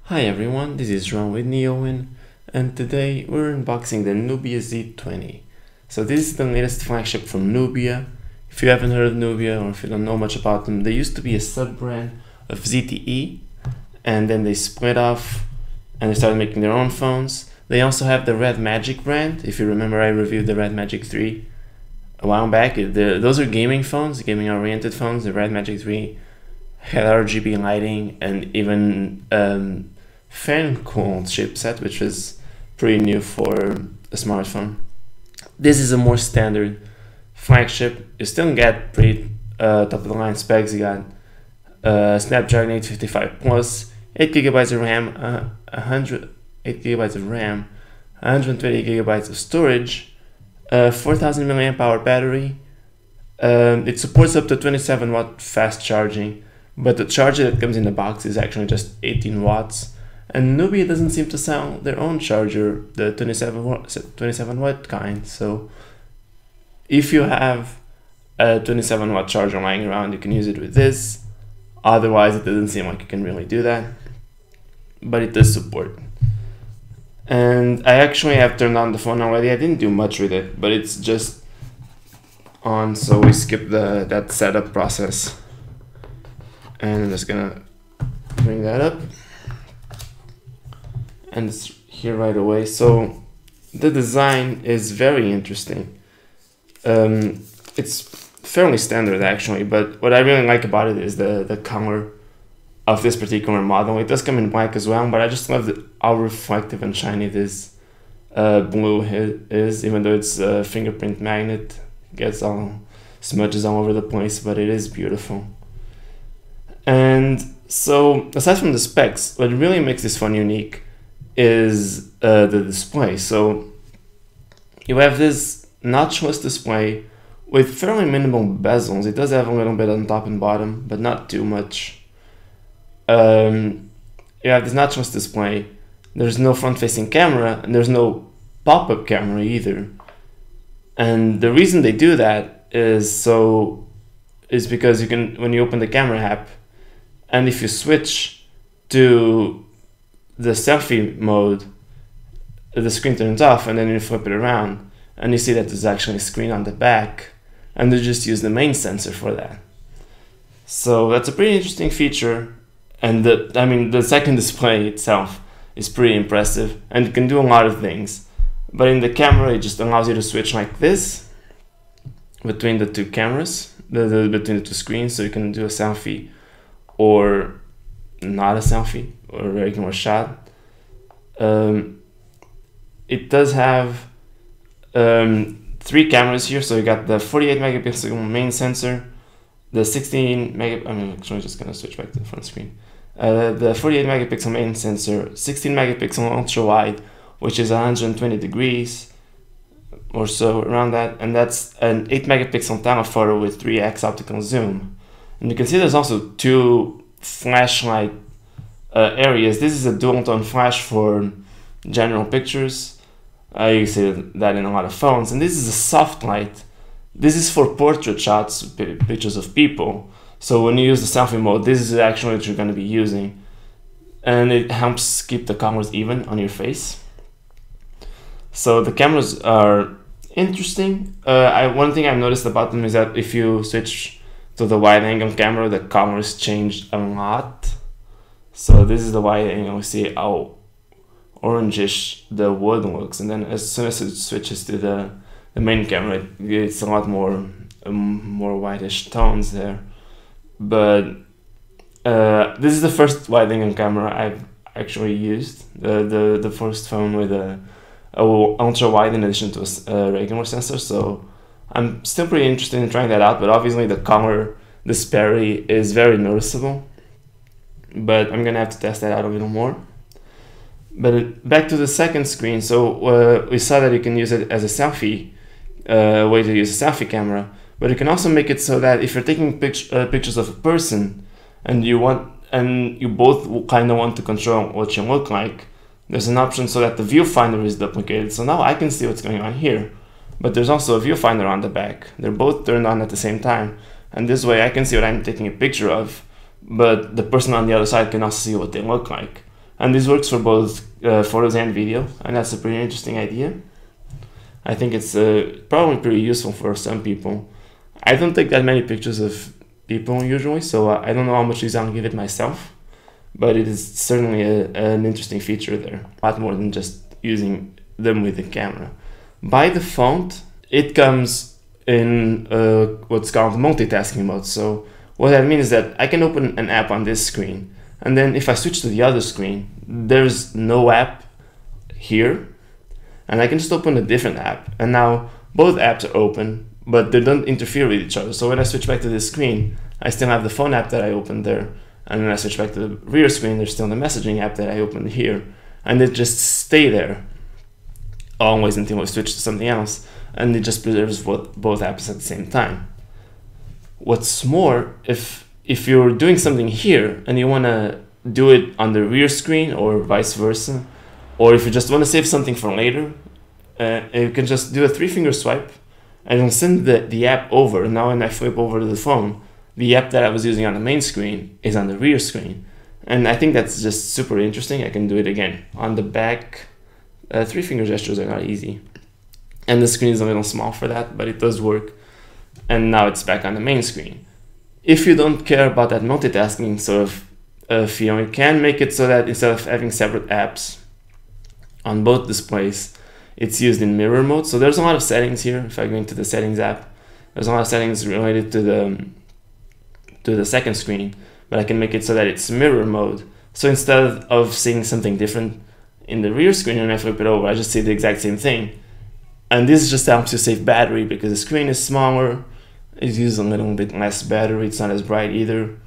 Hi everyone, this is Ron with Neowin, and today we're unboxing the Nubia Z20. So this is the latest flagship from Nubia. If you haven't heard of Nubia or if you don't know much about them, they used to be a sub-brand of ZTE, and then they split off and they started making their own phones. They also have the Red Magic brand. If you remember, I reviewed the Red Magic 3 a while back. Those are gaming phones, gaming-oriented phones. The Red Magic 3 had RGB lighting and even fan-cooled chipset, which was pretty new for a smartphone. This is a more standard flagship. You still get pretty top-of-the-line specs. You got Snapdragon 855 Plus, 8GB of RAM, 8GB of RAM, 120GB of storage, 4000 mAh battery. It supports up to 27 watt fast charging, but the charger that comes in the box is actually just 18 watts. And Nubia doesn't seem to sell their own charger, the 27 watt kind. So if you have a 27 watt charger lying around, you can use it with this. Otherwise, it doesn't seem like you can really do that, but it does support. And I actually have turned on the phone already. I didn't do much with it, but it's just on, so we skip that setup process. And I'm just gonna bring that up, and it's here right away. So the design is very interesting. It's fairly standard actually, but what I really like about it is the color of this particular model. It does come in black as well, but I just love how reflective and shiny this blue is, even though it's a fingerprint magnet. It gets all smudges all over the place, but it is beautiful. And so aside from the specs, what really makes this phone unique is the display. So you have this notchless display with fairly minimal bezels. It does have a little bit on top and bottom, but not too much. You have this notchless display. There's no front-facing camera, and there's no pop-up camera either. And the reason they do that is because you can, when you open the camera app, and if you switch to the selfie mode, the screen turns off, and then you flip it around, and you see that there's actually a screen on the back, and they just use the main sensor for that. So that's a pretty interesting feature, and the second display itself is pretty impressive, and it can do a lot of things. But in the camera, it just allows you to switch like this between the two cameras, between the two screens, so you can do a selfie or not a selfie, or a regular shot. It does have 3 cameras here, so you got the 48 megapixel main sensor, the 16 megapixel, I'm actually just gonna switch back to the front screen. The 48 megapixel main sensor, 16 megapixel ultra wide, which is 120 degrees or so around that, and that's an 8 megapixel telephoto with 3x optical zoom. And you can see there's also 2 flashlight areas. This is a dual tone flash for general pictures. You see that in a lot of phones. And this is a soft light. This is for portrait shots, pictures of people. So when you use the selfie mode, this is actually what you're going to be using. And it helps keep the colors even on your face. So the cameras are interesting. One thing I've noticed about them is that if you switch to the wide angle camera, the colors change a lot. So this is the wide angle. You see how orangish the wood looks, and then as soon as it switches to the main camera, it's a lot more whitish tones there. But this is the first wide angle camera I've actually used. The first phone with a ultra wide in addition to a regular sensor. So I'm still pretty interested in trying that out, but obviously the color disparity is very noticeable. But I'm gonna have to test that out a little more. But back to the second screen. So we saw that you can use it as a selfie, way to use a selfie camera, but you can also make it so that if you're taking pictures of a person and you both kind of want to control what you look like, there's an option so that the viewfinder is duplicated. So now I can see what's going on here, but there's also a viewfinder on the back. They're both turned on at the same time, and this way I can see what I'm taking a picture of, but the person on the other side can also see what they look like. And this works for both photos and video, and that's a pretty interesting idea. I think it's probably pretty useful for some people. I don't take that many pictures of people usually, so I don't know how much use I'll give it myself, but it is certainly an interesting feature there. A lot more than just using them with the camera. By default, it comes in what's called multitasking mode. So what that means is that I can open an app on this screen, and then if I switch to the other screen, there's no app here, and I can just open a different app, and now both apps are open, but they don't interfere with each other. So when I switch back to this screen, I still have the phone app that I opened there, and when I switch back to the rear screen, there's still the messaging app that I opened here, and they just stay there always until I switch to something else, and it just preserves both apps at the same time. What's more, if you're doing something here and you want to do it on the rear screen or vice versa, or if you just want to save something for later, you can just do a 3-finger swipe and it'll send the app over. Now when I flip over to the phone, the app that I was using on the main screen is on the rear screen. And I think that's just super interesting. I can do it again on the back. 3-finger gestures are not easy, and the screen is a little small for that, but it does work. And now it's back on the main screen. If you don't care about that multitasking sort of feel, you can make it so that instead of having separate apps on both displays, it's used in mirror mode. So there's a lot of settings here. If I go into the settings app, there's a lot of settings related to the second screen, but I can make it so that it's mirror mode. So instead of seeing something different in the rear screen when I flip it over, I just see the exact same thing. And this just helps you save battery because the screen is smaller, it uses a little bit less battery, it's not as bright either.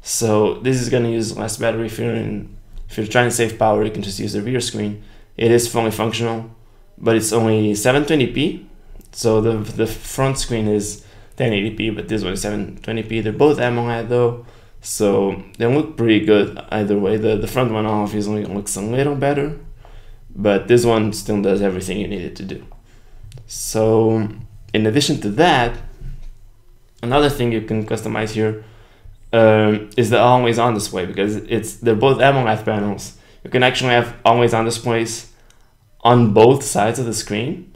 So this is going to use less battery. If you're trying to save power, you can just use the rear screen. It is fully functional, but it's only 720p. So the front screen is 1080p, but this one is 720p. They're both AMOLED though, so they look pretty good either way. The front one obviously looks a little better, but this one still does everything you need it to do. So in addition to that, another thing you can customize here is the always on display, because they're both AMOLED panels. You can actually have always on displays on both sides of the screen,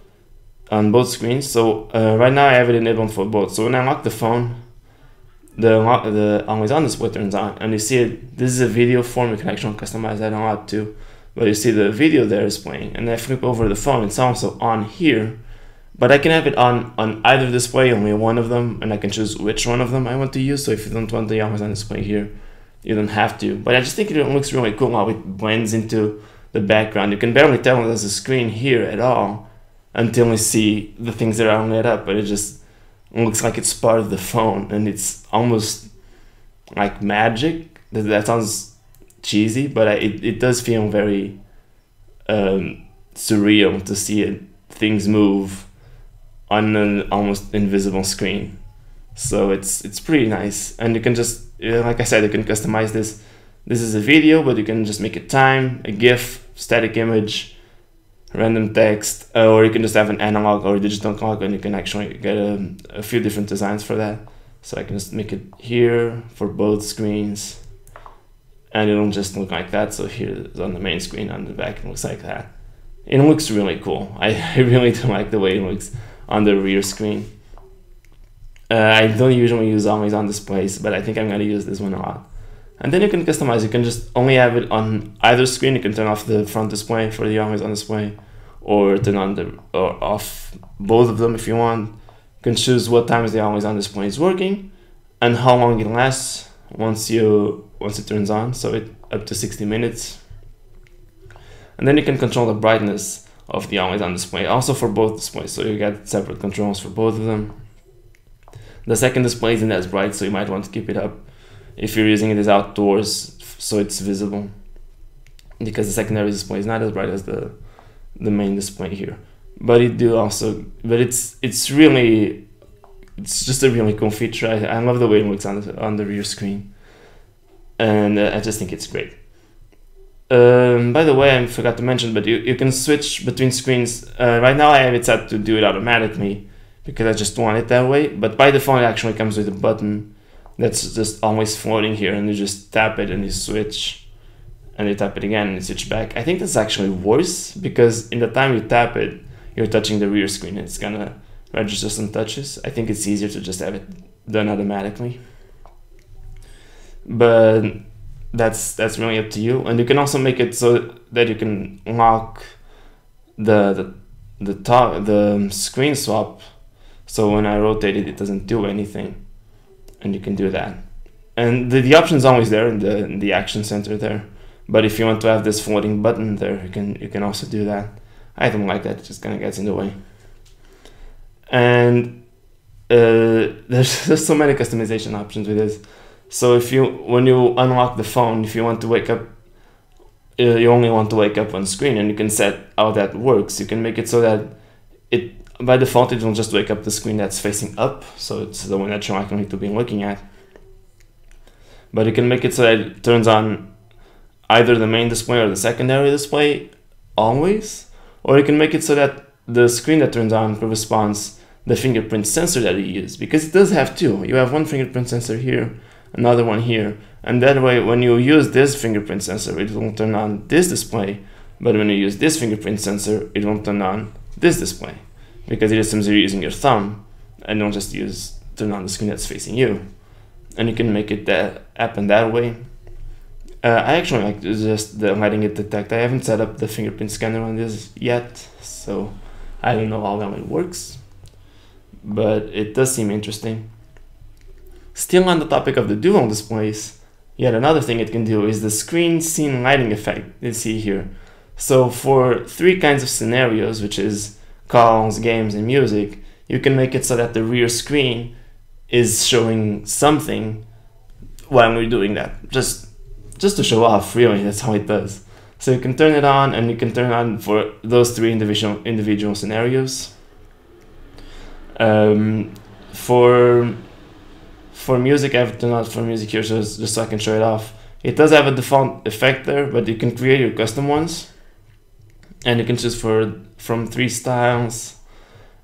on both screens. So right now I have it enabled for both. So when I lock the phone, the always on display turns on, and you see it. This is a video form. You can actually customize that a lot too. But you see the video there is playing, and I flip over the phone. It's also on here, but I can have it on either display, only one of them, and I can choose which one of them I want to use. So if you don't want the always on display here, you don't have to. But I just think it looks really cool how it blends into the background. You can barely tell there's a screen here at all until you see the things that are lit up, but it just looks like it's part of the phone, and it's almost like magic. That sounds cheesy, but it does feel very surreal to see things move on an almost invisible screen. So it's pretty nice, and you can just, like I said, you can customize this. This is a video, but you can just make it time, a GIF, static image, random text, or you can just have an analog or digital clock, and you can actually get a few different designs for that. So I can just make it here for both screens, and it'll just look like that. So here it's on the main screen, on the back it looks like that. It looks really cool. I really do like the way it looks on the rear screen. I don't usually use always on displays, but I think I'm going to use this one a lot. And then you can customize. You can just only have it on either screen. You can turn off the front display for the always on display, or turn on or off both of them if you want. You can choose what times the always on display is working and how long it lasts once it turns on. So it up to 60 minutes. And then you can control the brightness of the always on display, also for both displays. So you get separate controls for both of them. The second display isn't as bright, so you might want to keep it up if you're using it as outdoors, so it's visible, because the secondary display is not as bright as the main display here. But it's just a really cool feature. I love the way it looks on the rear screen, and I just think it's great. By the way, I forgot to mention, but you can switch between screens. Right now I have it set to do it automatically because I just want it that way, but by default it actually comes with a button that's just always floating here, and you just tap it and you switch, and you tap it again and you switch back. I think that's actually worse because in the time you tap it, you're touching the rear screen. It's gonna register some touches. I think it's easier to just have it done automatically. But that's really up to you. And you can also make it so that you can lock the screen swap. So when I rotate it, it doesn't do anything, and you can do that. And the option's always there in the action center there. But if you want to have this floating button there, you can also do that. I don't like that; it just kind of gets in the way. And there's so many customization options with this. So when you unlock the phone, if you want to wake up, you only want to wake up on screen, and you can set how that works. You can make it so that by default it will just wake up the screen that's facing up, so it's the one that you're likely to be looking at. But you can make it so that it turns on either the main display or the secondary display always, or you can make it so that the screen that turns on corresponds the fingerprint sensor that you use, because it does have two. You have one fingerprint sensor here, another one here, and that way when you use this fingerprint sensor, it will turn on this display, but when you use this fingerprint sensor, it won't turn on this display, because it assumes you're using your thumb and don't just turn on the screen that's facing you. And you can make it happen that way. I actually like just letting it detect. I haven't set up the fingerprint scanner on this yet, so I don't know how well it works, but it does seem interesting. Still on the topic of the dual displays, yet another thing it can do is the screen scene lighting effect you see here. So for 3 kinds of scenarios, which is calls, games, and music, you can make it so that the rear screen is showing something while we're doing that. Just to show off, really, that's how it does. So you can turn it on, and you can turn it on for those 3 individual scenarios. For music, I have turned on for music here just so I can show it off. It does have a default effect there, but you can create your custom ones, and you can choose from 3 styles.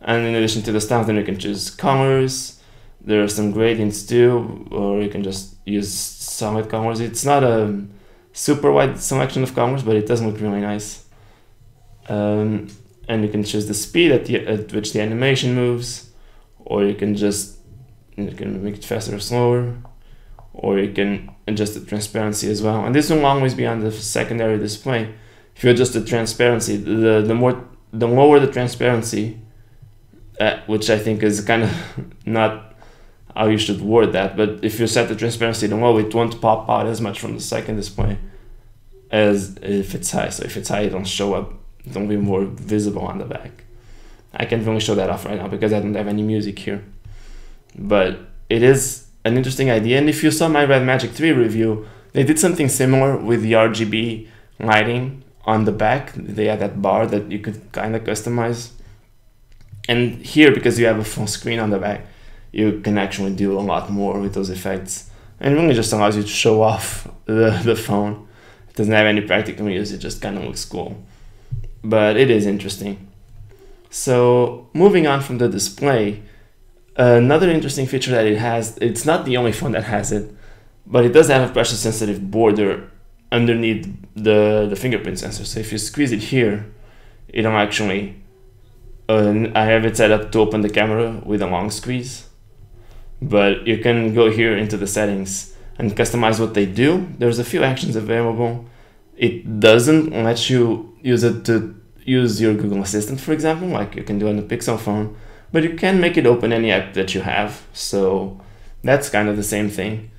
And in addition to the styles, then you can choose colors. There are some gradients too, or you can just use solid colors. It's not a super wide selection of colors, but it does look really nice. And you can choose the speed at which the animation moves, or you can make it faster or slower, or you can adjust the transparency as well. And this will always be on the secondary display. If you adjust the transparency, the lower the transparency, which I think is kind of not how you should word that, but if you set the transparency to low, it won't pop out as much from the second display as if it's high. So if it's high, it don't show up, it will be more visible on the back. I can't really show that off right now because I don't have any music here, but it is an interesting idea. And if you saw my Red Magic 3 review, they did something similar with the RGB lighting on the back. They had that bar that you could kind of customize. And here, because you have a full screen on the back, you can actually do a lot more with those effects. And it really just allows you to show off the phone. It doesn't have any practical use, it just kind of looks cool. But it is interesting. So moving on from the display, another interesting feature that it has, it's not the only phone that has it, but it does have a pressure sensitive border underneath the fingerprint sensor. So if you squeeze it here, it'll actually, I have it set up to open the camera with a long squeeze, but you can go here into the settings and customize what they do. There's a few actions available. It doesn't let you use it to use your Google Assistant, for example, like you can do on the Pixel phone, but you can make it open any app that you have. So that's kind of the same thing.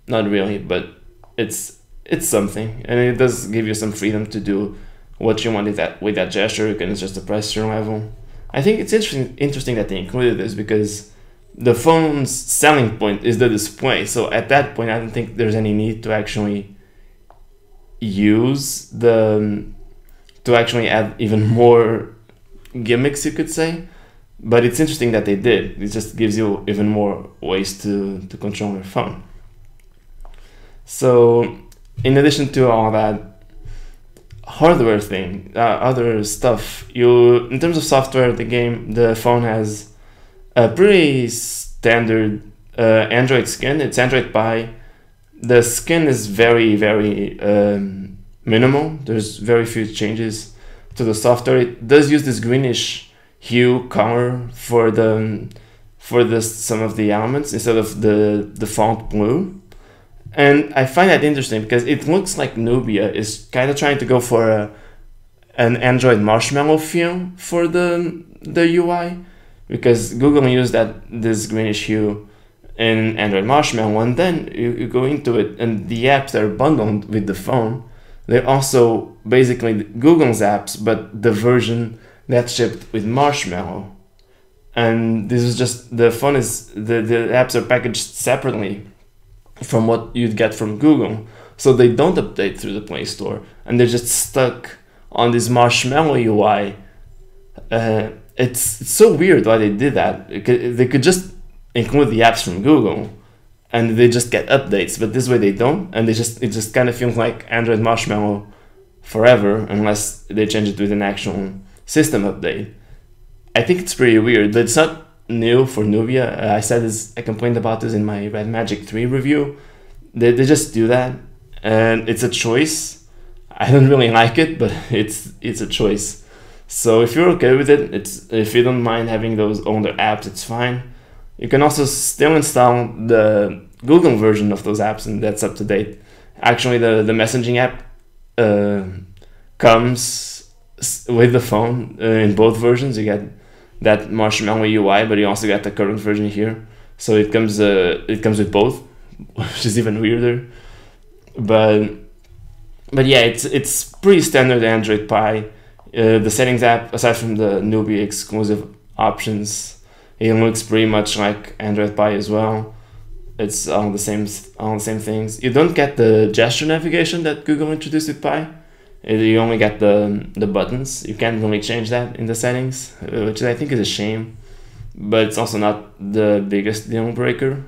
Not really, but it's something, and it does give you some freedom to do what you want with that gesture. You can adjust the pressure level. I think it's interesting that they included this because the phone's selling point is the display. So at that point, I don't think there's any need to actually add even more gimmicks, you could say. But it's interesting that they did. It just gives you even more ways to control your phone. So in addition to all that hardware thing, other stuff, in terms of software, the phone has a pretty standard Android skin. It's Android Pie. The skin is very, very minimal. There's very few changes to the software. It does use this greenish hue color for some of the elements instead of the font blue. And I find that interesting because it looks like Nubia is kind of trying to go for an Android Marshmallow feel for the UI, because Google used this greenish hue in Android Marshmallow, and then you go into it and the apps that are bundled with the phone, they're also basically Google's apps, but the version that's shipped with Marshmallow. And this is just, the apps are packaged separately from what you'd get from Google, so they don't update through the Play Store, and they're just stuck on this Marshmallow UI. It's so weird why they did that. They could just include the apps from Google and they just get updates, but this way they don't, and it just kind of feels like Android Marshmallow forever unless they change it with an actual system update. I think it's pretty weird, but it's not new for Nubia. I complained about this in my Red Magic 3 review. They just do that, and it's a choice. I don't really like it, but it's a choice. So if you're okay with it, if you don't mind having those older apps, it's fine. You can also still install the Google version of those apps, and that's up to date. Actually, the messaging app comes with the phone in both versions. You get that Marshmallow UI, but you also got the current version here. So it comes with both, which is even weirder. But yeah, it's pretty standard Android Pie. The settings app, aside from the Nubia exclusive options, it looks pretty much like Android Pie as well. It's all the same things. You don't get the gesture navigation that Google introduced with Pie. You only get the buttons. You can't really change that in the settings, which I think is a shame. But it's also not the biggest deal breaker.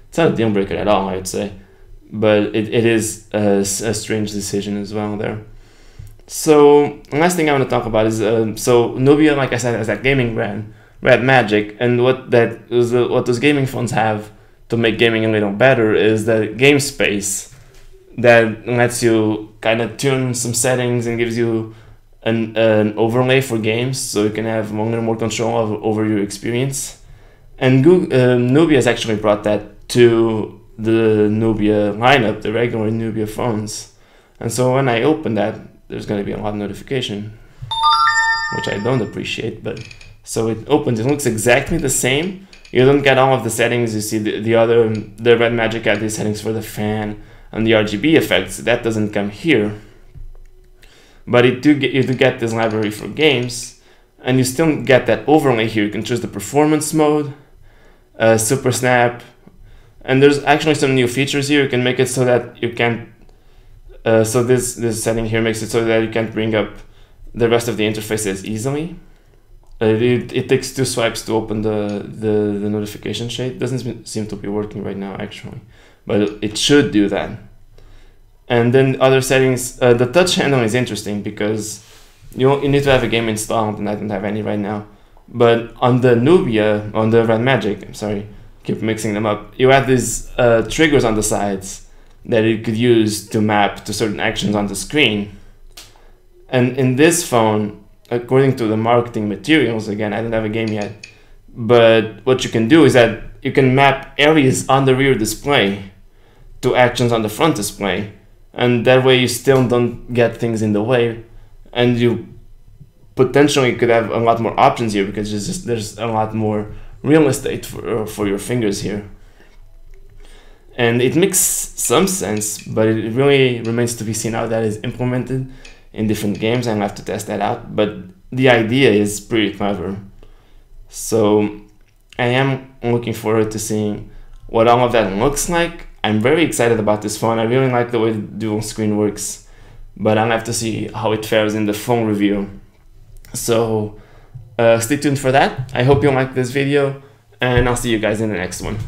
It's not a deal breaker at all, I would say. But it is a strange decision as well there. So the last thing I want to talk about is so Nubia, like I said, has that gaming brand, Red Magic, and what those gaming phones have to make gaming a little better is the game space that lets you kind of tune some settings and gives you an overlay for games, so you can have more control over your experience. And Nubia has actually brought that to the Nubia lineup, the regular Nubia phones. And so when I open that, there's going to be a lot of notification, which I don't appreciate. But so it opens, it looks exactly the same. You don't get all of the settings. You see the Red Magic had these settings for the fan and the RGB effects. That doesn't come here. But you do get this library for games, and you still get that overlay here. You can choose the performance mode, Super Snap, and there's actually some new features here. You can make it so that you can't. So this setting here makes it so that you can't bring up the rest of the interfaces easily. It takes 2 swipes to open the notification shade. It doesn't seem to be working right now actually, but it should do that. And then other settings, the touch handle is interesting because you need to have a game installed, and I don't have any right now. But on the Nubia, on the Red Magic, I'm sorry, keep mixing them up, you have these triggers on the sides that you could use to map to certain actions on the screen. And in this phone, according to the marketing materials, again, I don't have a game yet, but what you can do is that you can map areas on the rear display to actions on the front display, and that way you still don't get things in the way, and you potentially could have a lot more options here because there's a lot more real estate for your fingers here. And it makes some sense, but it really remains to be seen how that is implemented in different games. I'll have to test that out, but the idea is pretty clever. So I am looking forward to seeing what all of that looks like. I'm very excited about this phone. I really like the way the dual screen works, but I'll have to see how it fares in the phone review. So stay tuned for that. I hope you like this video, and I'll see you guys in the next one.